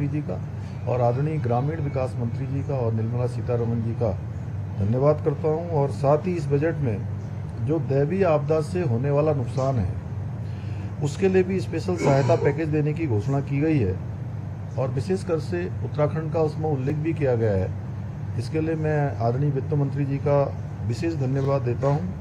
मोदी जी का और आदरणीय ग्रामीण विकास मंत्री जी का और निर्मला सीतारमण जी का धन्यवाद करता हूं। और साथ ही इस बजट में जो दैवीय आपदा से होने वाला नुकसान है उसके लिए भी स्पेशल सहायता पैकेज देने की घोषणा की गई है और विशेषकर से उत्तराखंड का उसमें उल्लेख भी किया गया है। इसके लिए मैं आदरणीय वित्त मंत्री जी का विशेष धन्यवाद देता हूं।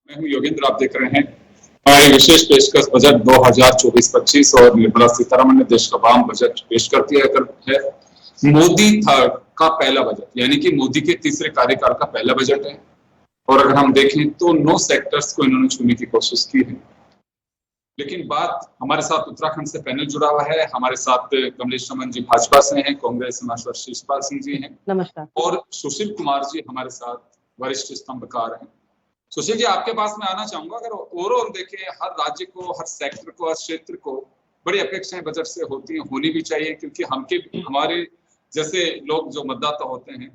मैं हूं योगेंद्र, आप देख रहे हैं हमारी विशेष पेशकश बजट 2024-25 और निर्मला सीतारमण ने देश का वाम बजट पेश कर दिया है। मोदी का पहला बजट, यानी कि मोदी के तीसरे कार्यकाल का पहला बजट है। और अगर हम देखें तो 9 सेक्टर्स को इन्होंने छूने की कोशिश की है। लेकिन बात, हमारे साथ उत्तराखंड से पैनल जुड़ा हुआ है। हमारे साथ कमलेश रमन जी भाजपा से हैं, कांग्रेस समाजवाद शिवपाल सिंह जी हैं, नमस्कार, और सुशील कुमार जी हमारे साथ वरिष्ठ स्तंभकार हैं। सुशील जी, आपके पास मैं आना चाहूंगा। अगर ओवरऑल देखें, हर राज्य को, हर सेक्टर को, हर क्षेत्र को बड़ी अपेक्षाएं बजट से होती हैं, होनी भी चाहिए, क्योंकि हमारे जैसे लोग जो मतदाता होते हैं,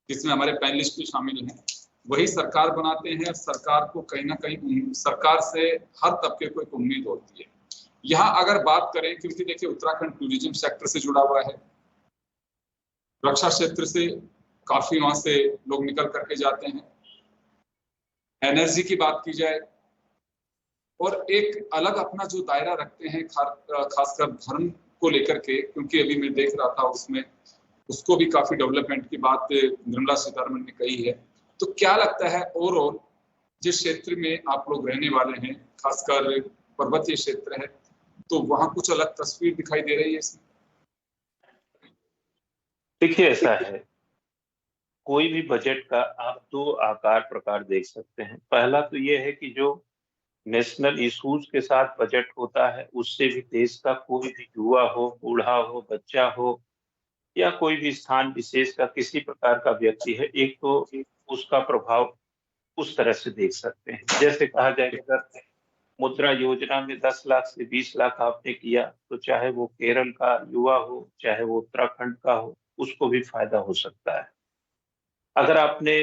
जिसमें हमारे पैनलिस्ट भी शामिल हैं, वही सरकार बनाते हैं। सरकार को कहीं ना कहीं सरकार से हर तबके को एक उम्मीद होती है। यहाँ अगर बात करें, क्योंकि देखिए उत्तराखंड टूरिज्म सेक्टर से जुड़ा हुआ है, रक्षा क्षेत्र से काफी वहां से लोग निकल करके जाते हैं। एनर्जी की बात की जाए, और एक अलग अपना जो दायरा रखते हैं, खासकर धर्म को लेकर के, क्योंकि अभी मैं देख रहा था उसमें उसको भी काफी डेवलपमेंट की बात निर्मला सीतारमण ने कही है। तो क्या लगता है ओवरऑल, जिस क्षेत्र में आप लोग रहने वाले हैं, खासकर पर्वतीय क्षेत्र है, तो वहां कुछ अलग तस्वीर दिखाई दे रही है इसमें? देखिए, ऐसा है, कोई भी बजट का आप दो आकार प्रकार देख सकते हैं। पहला तो ये है कि जो नेशनल इश्यूज के साथ बजट होता है, उससे भी देश का कोई भी युवा हो, बूढ़ा हो, बच्चा हो, या कोई भी स्थान विशेष का किसी प्रकार का व्यक्ति है, एक तो उसका प्रभाव उस तरह से देख सकते हैं। जैसे कहा जाए, अगर मुद्रा योजना में 10 लाख से 20 लाख आपने किया, तो चाहे वो केरल का युवा हो, चाहे वो उत्तराखंड का हो, उसको भी फायदा हो सकता है। अगर आपने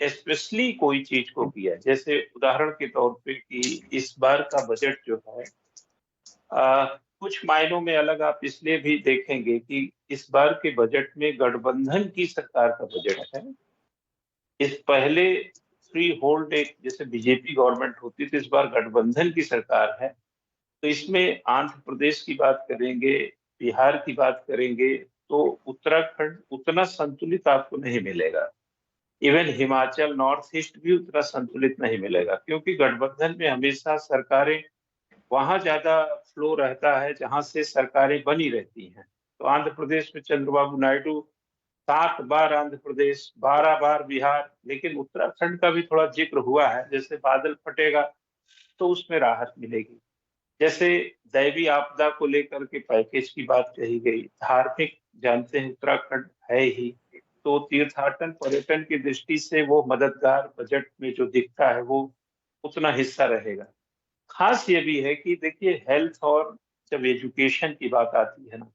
स्पेशली कोई चीज को किया, जैसे उदाहरण के तौर पे कि इस बार का बजट जो है, कुछ मायनों में अलग आप इसलिए भी देखेंगे कि इस बार के बजट में गठबंधन की सरकार का बजट है। इस पहले फ्री होल्ड एक जैसे बीजेपी गवर्नमेंट होती थी, इस बार गठबंधन की सरकार है। तो इसमें आंध्र प्रदेश की बात करेंगे, बिहार की बात करेंगे, तो उत्तराखंड उतना संतुलित आपको नहीं मिलेगा। इवन हिमाचल, नॉर्थ ईस्ट भी उतना संतुलित नहीं मिलेगा, क्योंकि गठबंधन में हमेशा सरकारें वहां ज्यादा फ्लो रहता है जहां से सरकारें बनी रहती हैं। तो आंध्र प्रदेश में चंद्रबाबू नायडू 7 बार आंध्र प्रदेश, 12 बार बिहार, लेकिन उत्तराखंड का भी थोड़ा जिक्र हुआ है। जैसे बादल फटेगा तो उसमें राहत मिलेगी। जैसे दैवीय आपदा को लेकर के पैकेज की बात कही गई, धार्मिक जानते हैं उत्तराखंड है ही, तो तीर्थाटन पर्यटन की दृष्टि से वो मददगार बजट में जो दिखता है वो उतना हिस्सा रहेगा। खास ये भी है कि देखिए, हेल्थ और जब एजुकेशन की बात आती है ना,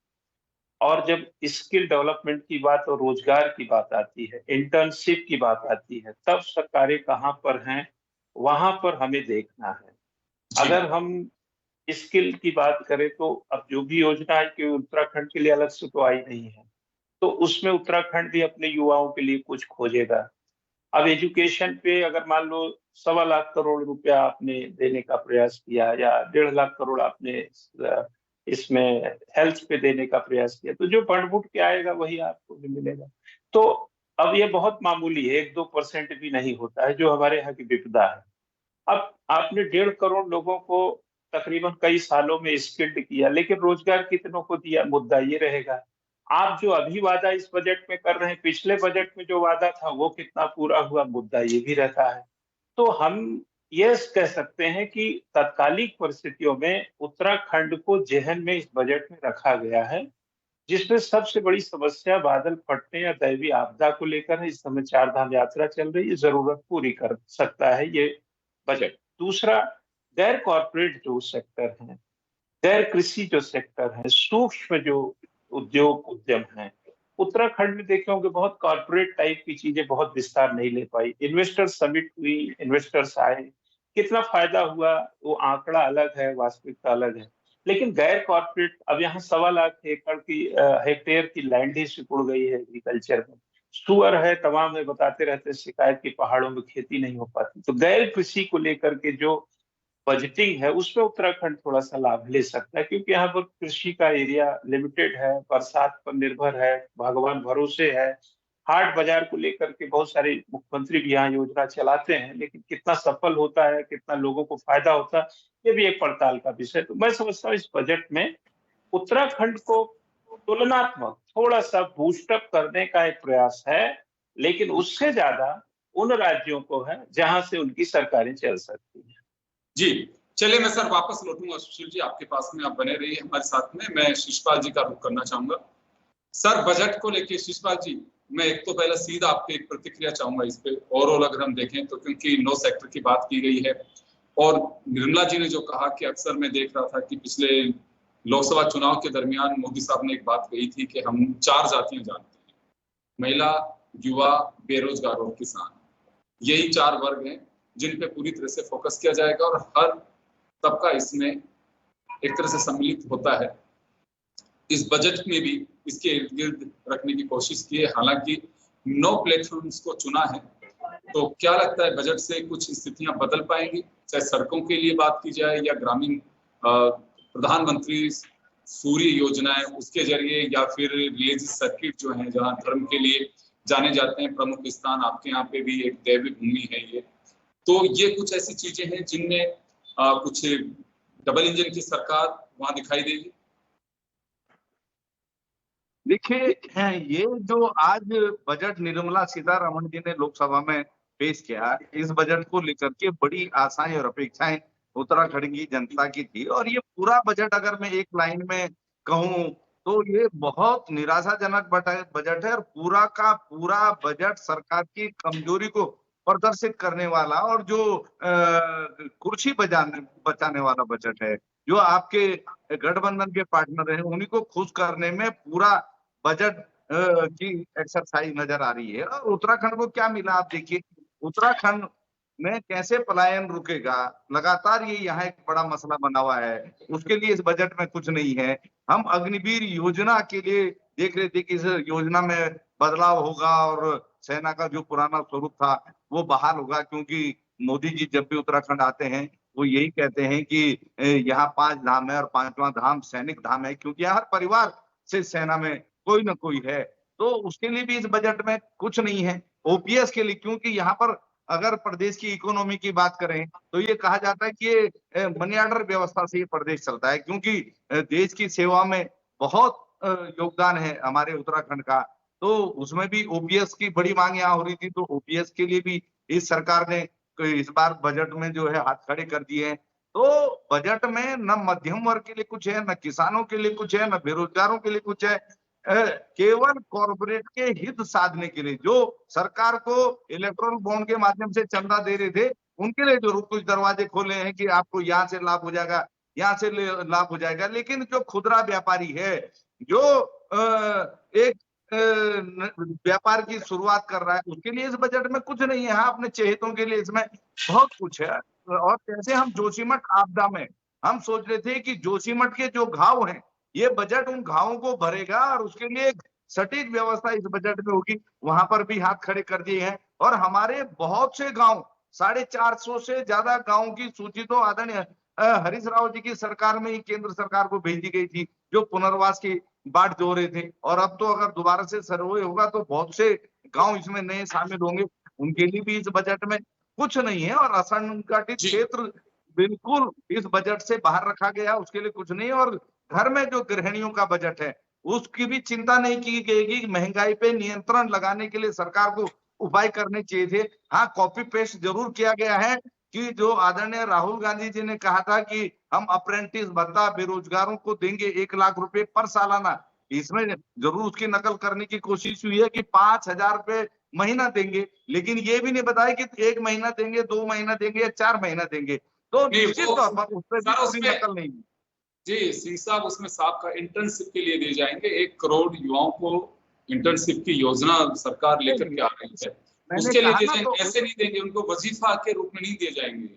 और जब स्किल डेवलपमेंट की बात और रोजगार की बात आती है, इंटर्नशिप की बात आती है, तब सरकारें कहाँ पर हैं, वहां पर हमें देखना है। अगर हम स्किल की बात करें, तो अब जो भी योजना है कि उत्तराखंड के लिए अलग से तो आई नहीं है, तो उसमें उत्तराखंड भी अपने युवाओं के लिए कुछ खोजेगा। अब एजुकेशन पे अगर मान लो 1.25 लाख करोड़ रुपया आपने देने का प्रयास किया, या 1.5 लाख करोड़ आपने इसमें हेल्थ पे देने का प्रयास किया, तो जो बढ़ बढ़ के आएगा वही आपको भी मिलेगा। तो अब ये बहुत मामूली है, 1-2% भी नहीं होता है, जो हमारे यहाँ की विपदा है। अब आपने 1.5 करोड़ लोगों को तकरीबन कई सालों में स्किल्ड किया, लेकिन रोजगार कितनों को दिया, मुद्दा ये रहेगा। आप जो अभी वादा इस बजट में कर रहे हैं, पिछले बजट में जो वादा था वो कितना पूरा हुआ, मुद्दा ये भी रहता है। तो हम ये कह सकते हैं कि तत्कालिक परिस्थितियों में उत्तराखंड को जेहन में इस बजट में रखा गया है, जिसमें सबसे बड़ी समस्या बादल फटने या दैवीय आपदा को लेकर है। इस समय 4 धाम यात्रा चल रही है, जरूरत पूरी कर सकता है ये बजट। दूसरा, गैर कॉरपोरेट जो सेक्टर है, गैर कृषि जो सेक्टर है, सूक्ष्म जो उद्योग उद्यम है, उत्तराखंड में देखे होंगे बहुत कॉरपोरेट टाइप की चीजें बहुत विस्तार नहीं ले पाई। इन्वेस्टर समिट हुई, इन्वेस्टर्स आए, कितना फायदा हुआ वो आंकड़ा अलग है, वास्तविकता अलग है। लेकिन गैर कॉरपोरेट, अब यहाँ 1.25 लाख एकड़ की हेक्टेयर की लैंड ही सिकुड़ गई है एग्रीकल्चर में। सुअर है, तमाम है, बताते रहते हैं शिकायत की, पहाड़ों में खेती नहीं हो पाती। तो गैर कृषि को लेकर के जो बजटिंग है, उसमें उत्तराखंड थोड़ा सा लाभ ले सकता है, क्योंकि यहाँ पर कृषि का एरिया लिमिटेड है, बरसात पर निर्भर है, भगवान भरोसे है। हाट बाजार को लेकर के बहुत सारे मुख्यमंत्री भी यहाँ योजना चलाते हैं, लेकिन कितना सफल होता है, कितना लोगों को फायदा होता है, ये भी एक पड़ताल का विषय। तो मैं समझता हूँ इस बजट में उत्तराखंड को तुलनात्मक थोड़ा सा बूस्टअप करने का एक प्रयास है, लेकिन उससे ज्यादा उन राज्यों को है जहां से उनकी सरकारें चल सकती हैं। जी, चलिए मैं सर वापस लौटूंगा सुशील जी आपके पास में, आप बने रहिए हमारे साथ में। मैं शिषपाल जी का रुख करना चाहूंगा। सर बजट को लेके शिषपाल जी, मैं एक तो पहले सीधा आपकी एक प्रतिक्रिया चाहूंगा इस पे। ओवरऑल अगर हम देखें तो, क्योंकि 9 सेक्टर की बात की गई है और निर्मला जी ने जो कहा कि अक्सर मैं देख रहा था कि पिछले लोकसभा चुनाव के दरमियान मोदी साहब ने एक बात कही थी कि हम 4 जातियां जानते हैं, महिला, युवा, बेरोजगार और किसान। यही 4 वर्ग हैं जिन पे पूरी तरह से फोकस किया जाएगा और हर तबका इसमें एक तरह से सम्मिलित होता है। इस बजट में भी इसके इर्द गिर्द रखने की कोशिश की है। हालांकि 9 प्लेटफॉर्म्स को चुना है, तो क्या लगता है बजट से कुछ स्थितियां बदल पाएंगी, चाहे सड़कों के लिए बात की जाए या ग्रामीण प्रधानमंत्री सूर्य योजनाएं उसके जरिए, या फिर रिलीजियस सर्किट जो है जहां धर्म के लिए जाने जाते हैं प्रमुख स्थान, आपके यहाँ पे भी एक दैवीय भूमि है ये। तो ये कुछ ऐसी चीजें हैं जिनमें कुछ डबल इंजन की सरकार वहां दिखाई देगी। देखिए, ये जो आज बजट निर्मला सीतारमण जी ने लोकसभा में पेश किया, इस बजट को लेकर के बड़ी आशाएं और अपेक्षाएं उत्तराखंड की जनता की थी। और ये पूरा बजट अगर मैं एक लाइन में कहूं तो ये बहुत निराशाजनक बजट है और पूरा का पूरा बजट सरकार की कमजोरी को प्रदर्शित करने वाला और जो कुर्सी बचाने वाला बजट है। जो आपके गठबंधन के पार्टनर हैं उन्हीं को खुश करने में पूरा बजट की एक्सरसाइज नजर आ रही है। और उत्तराखंड को क्या मिला आप देखिए, उत्तराखंड में कैसे पलायन रुकेगा, लगातार ये यहाँ एक बड़ा मसला बना हुआ है। उसके लिए इस बजट में कुछ नहीं है। हम अग्निवीर योजना के लिए देख रहे थे कि इस योजना में बदलाव होगा और सेना का जो पुराना स्वरूप था वो बहाल होगा, क्योंकि मोदी जी जब भी उत्तराखंड आते हैं वो यही कहते हैं कि यहाँ 5 धाम है और 5वां धाम सैनिक धाम है, क्योंकि यहाँ हर परिवार से सेना में कोई ना कोई है। तो उसके लिए भी इस बजट में कुछ नहीं है। ओपीएस के लिए, क्योंकि यहाँ पर अगर प्रदेश की इकोनॉमी की बात करें तो ये कहा जाता है कि ये मनी ऑर्डर व्यवस्था से ये प्रदेश चलता है, क्योंकि देश की सेवा में बहुत योगदान है हमारे उत्तराखंड का। तो उसमें भी ओपीएस की बड़ी मांग यहाँ हो रही थी, तो ओपीएस के लिए भी इस सरकार ने इस बार बजट में जो है हाथ खड़े कर दिए हैं। तो बजट में न मध्यम वर्ग के लिए कुछ है, न किसानों के लिए कुछ है, न बेरोजगारों के लिए कुछ है। केवल कॉर्पोरेट के हित साधने के लिए जो सरकार को इलेक्ट्रॉनिक बॉन्ड के माध्यम से चंदा दे रहे थे, उनके लिए जो कुछ दरवाजे खोले हैं कि आपको यहाँ से लाभ हो जाएगा, यहाँ से लाभ हो जाएगा। लेकिन जो खुदरा व्यापारी है, जो एक व्यापार की शुरुआत कर रहा है, उसके लिए इस बजट में कुछ नहीं है। हाँ, अपने चहेतों के लिए इसमें बहुत कुछ है। और जैसे हम जोशीमठ आपदा में हम सोच रहे थे कि जोशीमठ के जो घाव हैं, ये बजट उन घावों को भरेगा और उसके लिए एक सटीक व्यवस्था इस बजट में होगी। वहां पर भी हाथ खड़े कर दिए हैं। और हमारे बहुत से गांव, 450 से ज्यादा गांवों की सूची तो आदरणीय हरीश राव जी की सरकार में ही केंद्र सरकार को भेजी गई थी, जो पुनर्वास की बाट जो रहे थे। और अब तो अगर दोबारा से सर्वे होगा तो बहुत से गांव इसमें नए शामिल होंगे। उनके लिए भी इस बजट में कुछ नहीं है। और असंगठित क्षेत्र बिल्कुल इस बजट से बाहर रखा गया, उसके लिए कुछ नहीं है। और घर में जो गृहिणियों का बजट है उसकी भी चिंता नहीं की गई। महंगाई पे नियंत्रण लगाने के लिए सरकार को उपाय करने चाहिए थे। हाँ, कॉपी पेस्ट जरूर किया गया है कि जो आदरणीय राहुल गांधी जी ने कहा था कि हम अप्रेंटिस भत्ता बेरोजगारों को देंगे 1 लाख रुपए पर सालाना, इसमें जरूर उसकी नकल करने की कोशिश हुई है कि 5,000 रुपए महीना देंगे। लेकिन ये भी नहीं बताया कि 1 महीना देंगे, 2 महीना देंगे या 4 महीना देंगे। तो निश्चित तौर पर उस पर भी कोई नकल नहीं। जी सिंह साहब, उसमें साहब का इंटर्नशिप के लिए दिए जाएंगे 1 करोड़ युवाओं को इंटर्नशिप की योजना सरकार लेकर के आ रही है, उसके लिए दिए जाएंगे। ऐसे नहीं देंगे, उनको वजीफा के रूप में नहीं दिए जाएंगे।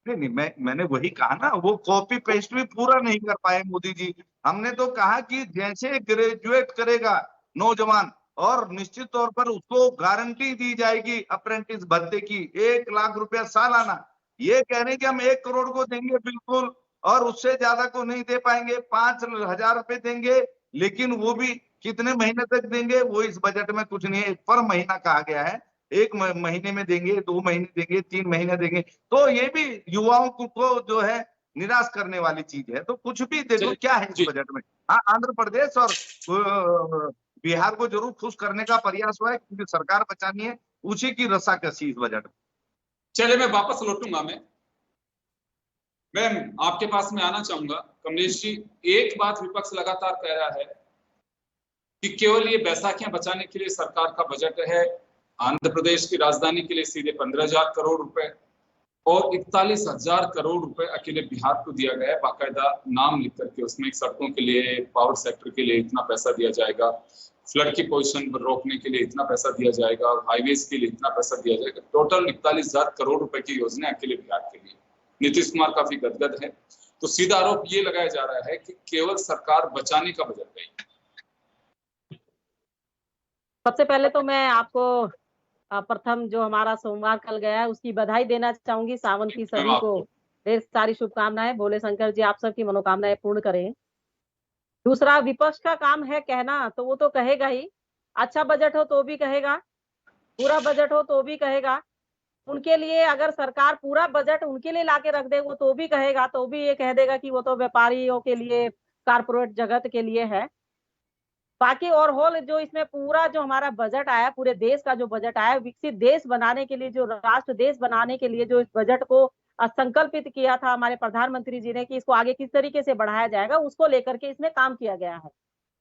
नहीं, मैंने वही कहा ना, वो कॉपी पेस्ट भी पूरा नहीं कर पाए मोदी जी। हमने तो कहा कि जैसे ग्रेजुएट करेगा नौजवान और निश्चित तौर पर उसको गारंटी दी जाएगी अप्रेंटिस भत्ते की 1 लाख रुपया सालाना। ये कह रहे हैं कि हम 1 करोड़ को देंगे बिल्कुल, और उससे ज्यादा को नहीं दे पाएंगे, 5,000 रुपए देंगे, लेकिन वो भी कितने महीने तक देंगे वो इस बजट में कुछ नहीं है, पर महीना कहा गया है, एक महीने में देंगे, 2 महीने देंगे, 3 महीने देंगे, तो ये भी युवाओं को जो है निराश करने वाली चीज है। तो कुछ भी दे दो, क्या है इस बजट में? हाँ, आंध्र प्रदेश और बिहार को जरूर खुश करने का प्रयास हुआ है, क्योंकि सरकार बचानी है, उसी की रस्साकसी इस बजट में। चलिए मैं वापस लौटूंगा। मैं आपके पास में आना चाहूंगा कमलेश जी। एक बात विपक्ष लगातार कह रहा है कि केवल ये बैसाखियां बचाने के लिए सरकार का बजट है। आंध्र प्रदेश की राजधानी के लिए सीधे 15,000 करोड़ रुपए और 41,000 करोड़ रुपए अकेले बिहार को दिया गया है, बाकायदा नाम लिख करके। उसमें सड़कों के लिए, पावर सेक्टर के लिए इतना पैसा दिया जाएगा, फ्लड की पोजीशन पर रोकने के लिए इतना पैसा दिया जाएगा, हाईवेज के लिए इतना पैसा दिया जाएगा। टोटल 41,000 करोड़ रुपए की योजना अकेले बिहार के लिए। नीतीश कुमार काफी गदगद है। तो सीधा आरोप ये लगाया जा रहा है कि केवल सरकार बचाने का बजट है। सबसे पहले तो मैं आपको प्रथम जो हमारा सोमवार कल गया है उसकी बधाई देना चाहूंगी। सावन की सभी को ढेर सारी शुभकामनाएं। भोले शंकर जी आप सबकी मनोकामनाएं पूर्ण करें। दूसरा, विपक्ष का काम है कहना, तो वो तो कहेगा ही। अच्छा बजट हो तो भी कहेगा, पूरा बजट हो तो भी कहेगा। उनके लिए अगर सरकार पूरा बजट उनके लिए लाके रख दे वो तो भी कहेगा, तो भी ये कह देगा कि वो तो व्यापारियों के लिए, कारपोरेट जगत के लिए है। बाकी और होल जो इसमें पूरा जो हमारा बजट आया, पूरे देश का जो बजट आया, विकसित देश बनाने के लिए, जो राष्ट्र देश बनाने के लिए जो इस बजट को संकल्पित किया था हमारे प्रधानमंत्री जी ने कि इसको आगे किस तरीके से बढ़ाया जाएगा, उसको लेकर के इसमें काम किया गया है।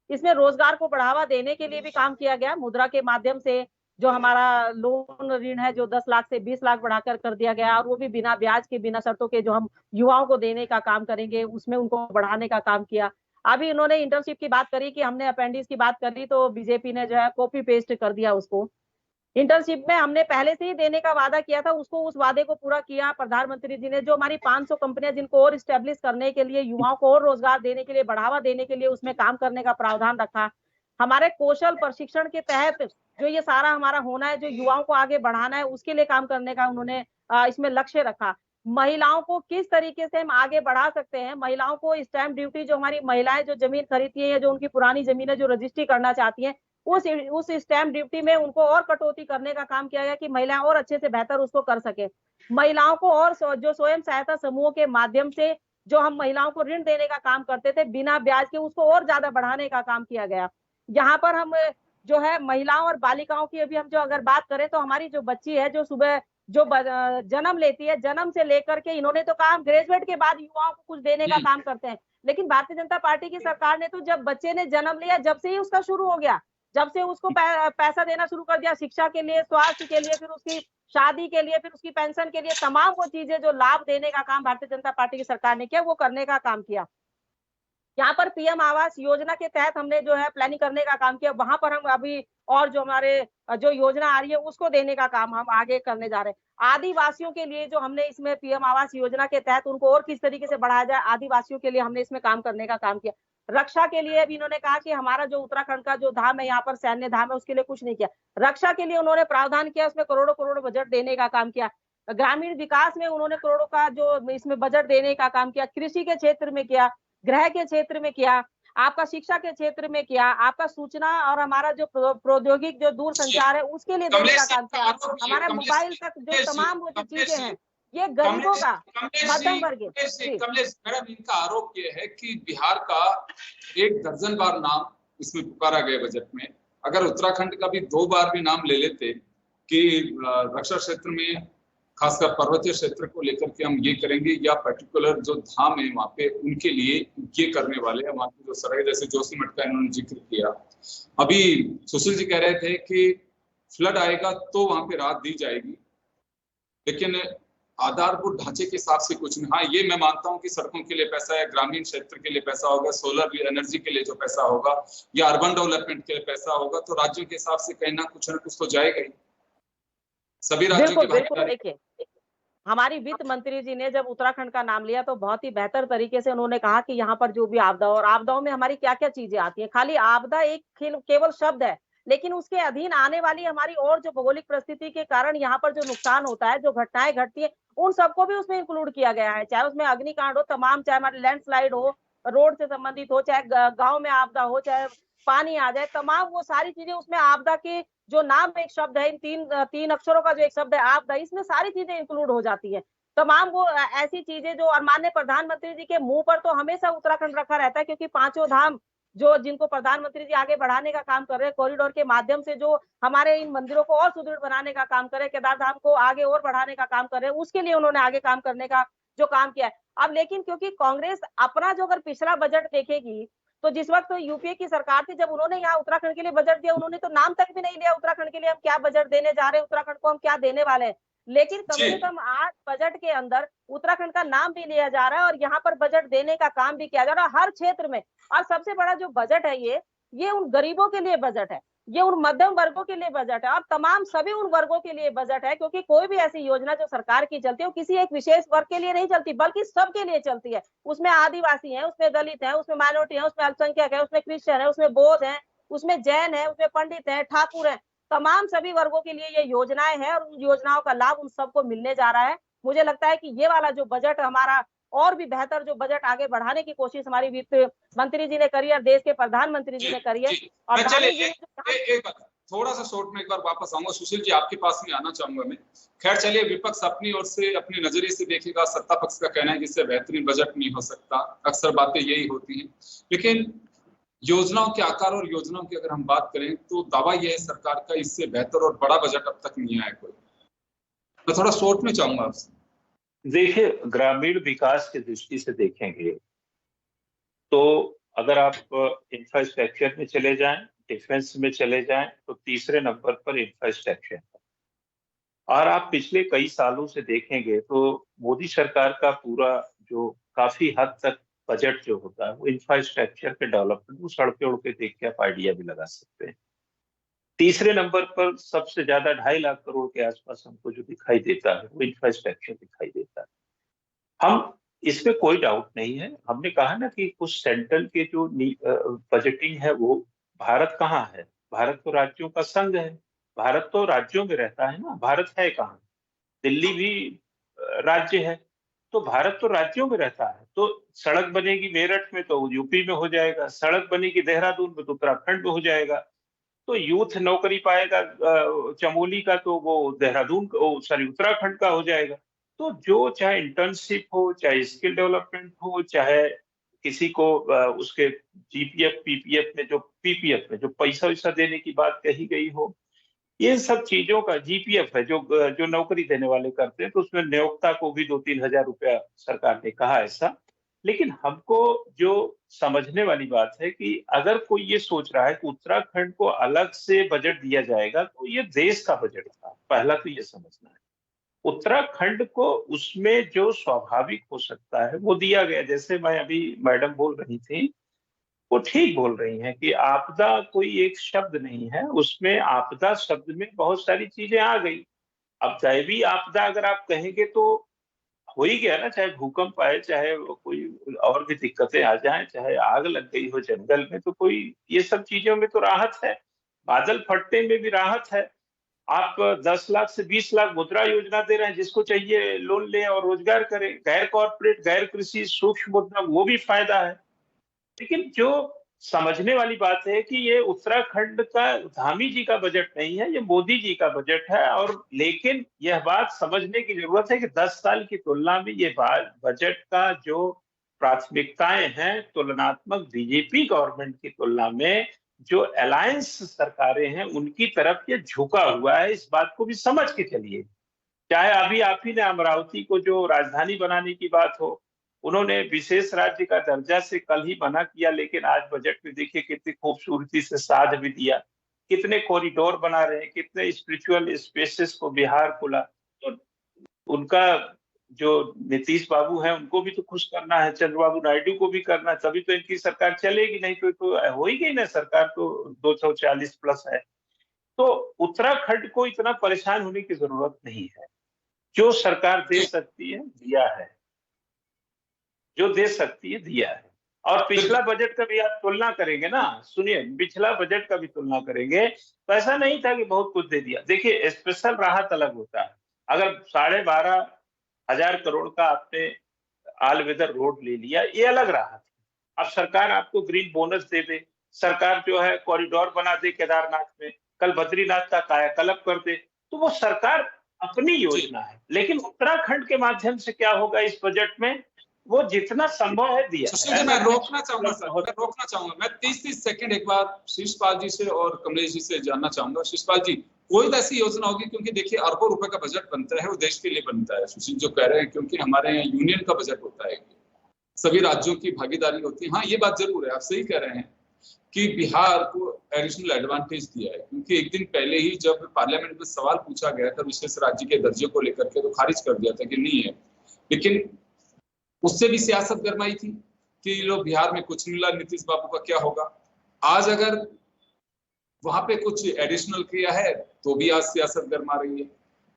इसमें रोजगार को बढ़ावा देने के लिए भी काम किया गया। मुद्रा के माध्यम से जो हमारा लोन ऋण है जो 10 लाख से 20 लाख बढ़ाकर कर दिया गया, और वो भी बिना ब्याज के, बिना शर्तों के, जो हम युवाओं को देने का काम करेंगे, उसमें उनको बढ़ाने का काम किया। अभी इन्होंने इंटर्नशिप की बात करी कि हमने अपेंडिक्स की बात करी, तो बीजेपी ने जो है कॉपी पेस्ट कर दिया उसको। इंटर्नशिप में हमने पहले से ही देने का वादा किया था, उसको, उस वादे को पूरा किया प्रधानमंत्री जी ने। जो हमारी 500 कंपनियां जिनको और स्टेब्लिश करने के लिए, युवाओं को और रोजगार देने के लिए, बढ़ावा देने के लिए उसमें काम करने का प्रावधान रखा। हमारे कौशल प्रशिक्षण के तहत जो ये सारा हमारा होना है, जो युवाओं को आगे बढ़ाना है, उसके लिए काम करने का उन्होंने इसमें लक्ष्य रखा। महिलाओं को किस तरीके से हम आगे बढ़ा सकते हैं, महिलाओं को स्टैंप ड्यूटी, जो हमारी महिलाएं जो जमीन खरीदती है, जो उनकी पुरानी जमीन है जो रजिस्ट्री करना चाहती है, उस स्टैंप ड्यूटी में उनको और कटौती करने का काम किया गया कि महिलाएं और अच्छे से बेहतर उसको कर सके। महिलाओं को और जो स्वयं सहायता समूहों के माध्यम से जो हम महिलाओं को ऋण देने का काम करते थे बिना ब्याज के, उसको और ज्यादा बढ़ाने का काम किया गया। यहाँ पर हम जो है महिलाओं और बालिकाओं की अभी हम जो अगर बात करें, तो हमारी जो बच्ची है जो सुबह जो जन्म लेती है, जन्म से लेकर के, इन्होंने तो कहा ग्रेजुएट के बाद युवाओं को कुछ देने का काम करते हैं, लेकिन भारतीय जनता पार्टी की सरकार ने तो जब बच्चे ने जन्म लिया जब से ही उसका शुरू हो गया, जब से उसको पैसा देना शुरू कर दिया, शिक्षा के लिए, स्वास्थ्य के लिए, फिर उसकी शादी के लिए, फिर उसकी पेंशन के लिए, तमाम वो चीजें जो लाभ देने का काम भारतीय जनता पार्टी की सरकार ने किया, वो करने का काम किया। यहाँ पर पीएम आवास योजना के तहत हमने जो है प्लानिंग करने का काम किया, वहां पर हम अभी और जो हमारे जो योजना आ रही है उसको देने का काम हम आगे करने जा रहे हैं। आदिवासियों के लिए जो हमने इसमें पीएम आवास योजना के तहत उनको और किस तरीके से बढ़ाया जाए, आदिवासियों के लिए हमने इसमें काम करने का काम किया। रक्षा के लिए भी इन्होंने कहा कि हमारा जो उत्तराखंड का जो धाम है, यहाँ पर सैन्य धाम है, उसके लिए कुछ नहीं किया। रक्षा के लिए उन्होंने प्रावधान किया, उसमें करोड़ों करोड़ बजट देने का काम किया। ग्रामीण विकास में उन्होंने करोड़ों का जो इसमें बजट देने का काम किया। कृषि के क्षेत्र में किया, गृह के क्षेत्र में किया, आपका शिक्षा के क्षेत्र में किया, आपका सूचना और हमारा जो प्रौद्योगिक जो दूर संचार है उसके लिए देने का काम किया। हमारा मोबाइल तक जो तमाम वो जो चीजें हैं, ये गरीबों का, मध्यम वर्ग। कमलेश मैडम, इनका आरोप ये है कि बिहार का 1 दर्जन बार नाम इसमें पुकारा गया बजट में। अगर उत्तराखंड का भी 2 बार भी नाम ले लेते कि रक्षा क्षेत्र में, खासकर पर्वतीय क्षेत्र को लेकर के हम ये करेंगे, या पर्टिकुलर जो धाम है वहां पे उनके लिए ये करने वाले हैं, वहां की जो सराय, जैसे जोशीमठ का इन्होंने जिक्र किया। अभी सुशील जी कह रहे थे कि फ्लड आएगा तो वहां पे राहत दी जाएगी, लेकिन आधारभूत ढांचे के हिसाब से कुछ नहीं। हाँ, ये मैं मानता हूँ कि सड़कों के लिए पैसा है, ग्रामीण क्षेत्र के लिए पैसा होगा, सोलर एनर्जी के लिए जो पैसा होगा, या अर्बन डेवलपमेंट के लिए पैसा होगा, तो राज्यों के हिसाब से कहीं ना कुछ तो जाएगा ही। सभी राज्यों की बिल्कुल। देखिए, हमारी वित्त मंत्री जी ने जब उत्तराखंड का नाम लिया तो बहुत ही बेहतर तरीके से उन्होंने कहा कि यहाँ पर जो भी आपदा, और आपदाओं में हमारी क्या क्या चीजें आती हैं। खाली आपदा एक केवल शब्द है, लेकिन उसके अधीन आने वाली हमारी और जो भौगोलिक परिस्थिति के कारण यहाँ पर जो नुकसान होता है, जो घटनाएं घटती है, उन सबको भी उसमें इंक्लूड किया गया है। चाहे उसमें अग्निकांड हो, तमाम, चाहे हमारे लैंडस्लाइड हो, रोड से संबंधित हो, चाहे गाँव में आपदा हो, चाहे पानी आ जाए, तमाम वो सारी चीजें उसमें आपदा के जो नाम एक शब्द है, इन तीन अक्षरों का जो एक शब्द है आपदा, इसमें सारी चीजें इंक्लूड हो जाती है। तमाम वो ऐसी चीजें जो, और माननीय प्रधानमंत्री जी के मुंह पर तो हमेशा उत्तराखंड रखा रहता है, क्योंकि पांचों धाम जो जिनको प्रधानमंत्री जी आगे बढ़ाने का काम कर रहे हैं, कॉरिडोर के माध्यम से जो हमारे इन मंदिरों को और सुदृढ़ बनाने का काम कर रहे हैं, केदार धाम को आगे और बढ़ाने का काम कर रहे हैं, उसके लिए उन्होंने आगे काम करने का जो काम किया है। अब लेकिन क्योंकि कांग्रेस अपना जो अगर पिछला बजट देखेगी, तो जिस वक्त यूपीए की सरकार थी, जब उन्होंने यहाँ उत्तराखंड के लिए बजट दिया, उन्होंने तो नाम तक भी नहीं लिया उत्तराखंड के लिए हम क्या बजट देने जा रहे हैं, उत्तराखंड को हम क्या देने वाले हैं। लेकिन कम से कम आज बजट के अंदर उत्तराखंड का नाम भी लिया जा रहा है और यहाँ पर बजट देने का काम भी किया जा रहा है हर क्षेत्र में। और सबसे बड़ा जो बजट है ये उन गरीबों के लिए बजट है, ये उन मध्यम वर्गों के लिए बजट है, और तमाम सभी उन वर्गों के लिए बजट है, क्योंकि कोई भी ऐसी योजना जो सरकार की चलती है वो किसी एक विशेष वर्ग के लिए नहीं चलती, बल्कि सबके लिए चलती है। उसमें आदिवासी हैं, उसमें दलित हैं, उसमें माइनॉरिटी है, उसमें अल्पसंख्यक है, उसमें क्रिश्चियन है, उसमें बौद्ध है, उसमें जैन है, उसमें पंडित है, ठाकुर है, तमाम सभी वर्गों के लिए ये योजनाएं हैं और उन योजनाओं का लाभ उन सबको मिलने जा रहा है। मुझे लगता है कि ये वाला जो बजट हमारा और भी बेहतर जो बजट आगे बढ़ाने की कोशिश हमारी वित्त मंत्री जी ने करी है, देश के प्रधानमंत्री जी ने करी है। और थोड़ा सा शॉर्ट में एक बार वापस आऊंगा, सुशील जी आपके पास में आना चाहूंगा मैं। खैर चलिए, विपक्ष अपनी ओर से अपने नजरिए से देखेगा, सत्ता पक्ष का कहना है कि इससे बेहतरीन बजट नहीं हो सकता, अक्सर बातें यही होती हैं। लेकिन योजनाओं के आकार और योजनाओं की अगर हम बात करें तो दावा यह है सरकार का, इससे बेहतर और बड़ा बजट अब तक नहीं आया कोई। मैं थोड़ा शॉर्ट में चाहूंगा आपसे। देखिए, ग्रामीण विकास की दृष्टि से देखेंगे तो अगर आप इंफ्रास्ट्रक्चर में चले जाएं, डिफेंस में चले जाएं, तो तीसरे नंबर पर इंफ्रास्ट्रक्चर है। और आप पिछले कई सालों से देखेंगे तो मोदी सरकार का पूरा जो काफी हद तक बजट जो होता है वो इंफ्रास्ट्रक्चर के डेवलपमेंट, वो सड़कें उड़ के देख के आप आइडिया भी लगा सकते हैं। तीसरे नंबर पर सबसे ज्यादा 2.5 लाख करोड़ के आसपास हमको जो दिखाई देता है वो इंफ्रास्ट्रक्चर दिखाई देता है। हम इसमें कोई डाउट नहीं है, हमने कहा ना कि कुछ सेंट्रल के जो बजटिंग है वो, भारत कहाँ है, भारत तो राज्यों का संघ है, भारत तो राज्यों में रहता है ना, भारत है कहाँ, दिल्ली भी राज्य है, तो भारत तो राज्यों में रहता है। तो सड़क बनेगी मेरठ में तो यूपी में हो जाएगा, सड़क बनेगी देहरादून में तो उत्तराखंड में हो जाएगा, तो यूथ नौकरी पाएगा चमोली का तो वो देहरादून सॉरी उत्तराखंड का हो जाएगा। तो जो चाहे इंटर्नशिप हो, चाहे स्किल डेवलपमेंट हो, चाहे किसी को उसके जीपीएफ पीपीएफ में जो पीपीएफ में जो पैसा वैसा देने की बात कही गई हो, ये सब चीजों का जीपीएफ है जो नौकरी देने वाले करते हैं, तो उसमें नियोक्ता को भी 2-3 हजार रुपया सरकार ने कहा ऐसा। लेकिन हमको जो समझने वाली बात है कि अगर कोई ये सोच रहा है कि उत्तराखंड को अलग से बजट दिया जाएगा, तो ये देश का बजट था, पहला तो ये समझना है। उत्तराखंड को उसमें जो स्वाभाविक हो सकता है वो दिया गया। जैसे मैं अभी मैडम बोल रही थी, वो ठीक बोल रही हैं कि आपदा कोई एक शब्द नहीं है, उसमें आपदा शब्द में बहुत सारी चीजें आ गई। अब दैवीय आपदा अगर आप कहेंगे तो हो ही गया ना, चाहे भूकंप आए, चाहे कोई और भी दिक्कतें आ जाएं, चाहे आग लग गई हो जंगल में, तो कोई ये सब चीजों में तो राहत है, बादल फटने में भी राहत है। आप 10 लाख से 20 लाख मुद्रा योजना दे रहे हैं, जिसको चाहिए लोन ले और रोजगार करें। गैर कॉर्पोरेट, गैर कृषि, सूक्ष्म मुद्रा, वो भी फायदा है। लेकिन जो समझने वाली बात है कि ये उत्तराखंड का धामी जी का बजट नहीं है, ये मोदी जी का बजट है। और लेकिन यह बात समझने की जरूरत है कि 10 साल की तुलना में ये बजट का जो प्राथमिकताएं हैं, तुलनात्मक बीजेपी गवर्नमेंट की तुलना में जो अलायंस सरकारें हैं उनकी तरफ ये झुका हुआ है। इस बात को भी समझ के चलिए। चाहे अभी आप ही ने अमरावती को जो राजधानी बनाने की बात हो, उन्होंने विशेष राज्य का दर्जा से कल ही मना किया, लेकिन आज बजट में देखिए कितनी खूबसूरती से साध भी दिया, कितने कॉरिडोर बना रहे हैं, कितने स्पिरिचुअल स्पेसेस को बिहार खुला। तो उनका जो नीतीश बाबू हैं उनको भी तो खुश करना है, चंद्रबाबू नायडू को भी करना है, तभी तो इनकी सरकार चलेगी, नहीं तो हो ही गई ना, सरकार तो 240 प्लस है। तो उत्तराखंड को इतना परेशान होने की जरूरत नहीं है। जो सरकार दे सकती है दिया है, जो दे सकती है दिया है। और पिछला बजट का भी आप तुलना करेंगे ना, सुनिए, पिछला बजट का भी तुलना करेंगे तो ऐसा नहीं था कि बहुत कुछ दे दिया। देखिए, स्पेशल राहत अलग होता है। अगर 12,500 करोड़ का आपने ऑल वेदर रोड ले लिया, ये अलग राहत है। अब सरकार आपको ग्रीन बोनस दे दे, सरकार जो है कॉरिडोर बना दे केदारनाथ में, कल बद्रीनाथ का कायाकल्प कर दे, तो वो सरकार अपनी योजना है। लेकिन उत्तराखंड के माध्यम से क्या होगा इस बजट में, वो जितना संभव है दिया। सुशील जी, मैं रोकना चाहूंगा सर, मैं रोकना चाहूंगा। मैं 30 सेकंड एक बार शिषपाल जी से और कमलेश जी से जानना चाहूंगा। शिषपाल जी, कोई तो ऐसी योजना होगी, क्योंकि देखिए अरबों रुपए का बजट बनता है, वो देश के लिए बनता है। सुशील जो कह रहे हैं, क्योंकि हमारे यहाँ यूनियन का बजट होता है, सभी राज्यों की भागीदारी होती है। हाँ, ये बात जरूर है, आप सही कह रहे हैं कि बिहार को एडिशनल एडवांटेज दिया है, क्योंकि एक दिन पहले ही जब पार्लियामेंट में सवाल पूछा गया था विशेष राज्य के दर्जे को लेकर के, तो खारिज कर दिया था कि नहीं है। लेकिन उससे भी सियासत गरमाई थी कि लोग बिहार में कुछ मिला, नीतीश बाबू का क्या होगा। आज अगर वहां पे कुछ एडिशनल किया है तो भी आज सियासत गरमा रही है।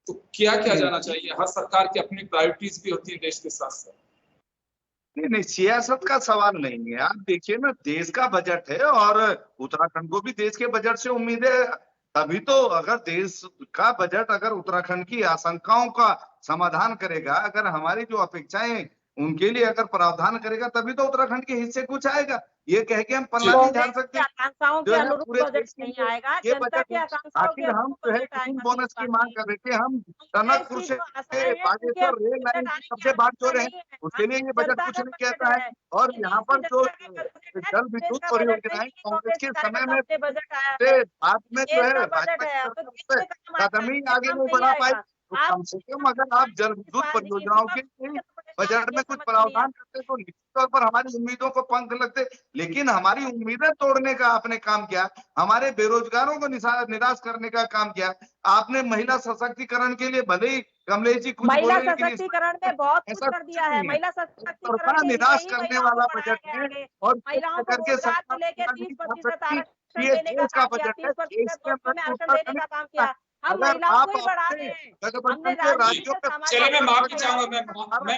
तो क्या क्या जाना चाहिए? हर सरकार की अपनी प्रायोरिटीज भी होती है देश के साथ साथ। नहीं, सियासत का सवाल नहीं है। आप देखिए ना, देश का बजट है और उत्तराखंड को भी देश के बजट से उम्मीद है। तभी तो अगर देश का बजट अगर उत्तराखंड की आशंकाओं का समाधान करेगा, अगर हमारी जो अपेक्षाएं उनके लिए अगर प्रावधान करेगा, तभी तो उत्तराखंड के हिस्से कुछ आएगा। ये कह के हम पल्ला नहीं झाड़ सकते। आकांक्षाओं के अनुरूप बजट नहीं आएगा, ये जनता की बजट आकांक्षाओं के आखिर हम अनुरूप जो है बजट ग्रीन आएगा। बोनस की मांग कर रहे थे, हम टनकपुर से बागेश्वर रेल लाइन की सबसे बात जो रहे, उसके लिए ये बजट कुछ नहीं कहता है। और यहाँ पर जो जल विद्युत परियोजनाएं कांग्रेस के समय में बाद में जो है भाजपा कदम ही आगे नहीं बढ़ा पाई। तो कम से कम अगर आप जल विद्युत परियोजनाओं के लिए बजट में कुछ प्रावधान करते तो निश्चित तौर पर हमारी उम्मीदों को पंख लगते। लेकिन हमारी उम्मीदें तोड़ने का आपने काम किया, हमारे बेरोजगारों को निराश करने का काम किया आपने। महिला सशक्तिकरण के लिए भले ही कमलेश जी कुछ महिला बोले, सशक्तिकरण में बहुत कुछ कर दिया है। महिला सशक्तिकरण निराश करने वाला बजट है और महिलाओं को करके रोजगार को लेकर 30% आरक्षण देने का काम किया, 30% में आरक्षण देने का काम किया। हम महिलाओं को ही बढ़ा रहे हैं। हमने राज्यों में चलिए, मैं माफी चाहूंगा, मैं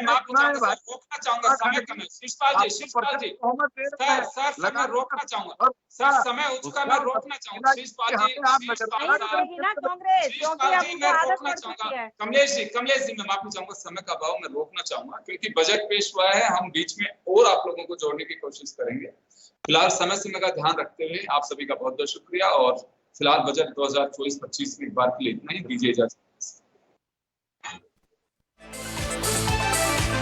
माफी चाहूंगा, रोकना चाहूंगा, समय कम है। शिषपाल जी, सर मैं रोकना चाहूंगा, सर समय हो चुका, मैं रोकना चाहूंगा। शिषपाल जी, मैं रोकना चाहूंगा। कमलेश जी, मैं माफी चाहूंगा, समय का अभाव, मैं रोकना चाहूंगा, क्योंकि बजट पेश हुआ है। हम बीच में और आप लोगों को जोड़ने की कोशिश करेंगे। फिलहाल समय का ध्यान रखते हुए आप सभी का बहुत बहुत शुक्रिया। और फिलहाल बजट 2024-25 में एक बार के लिए इतना ही, दीजिए इजाजत।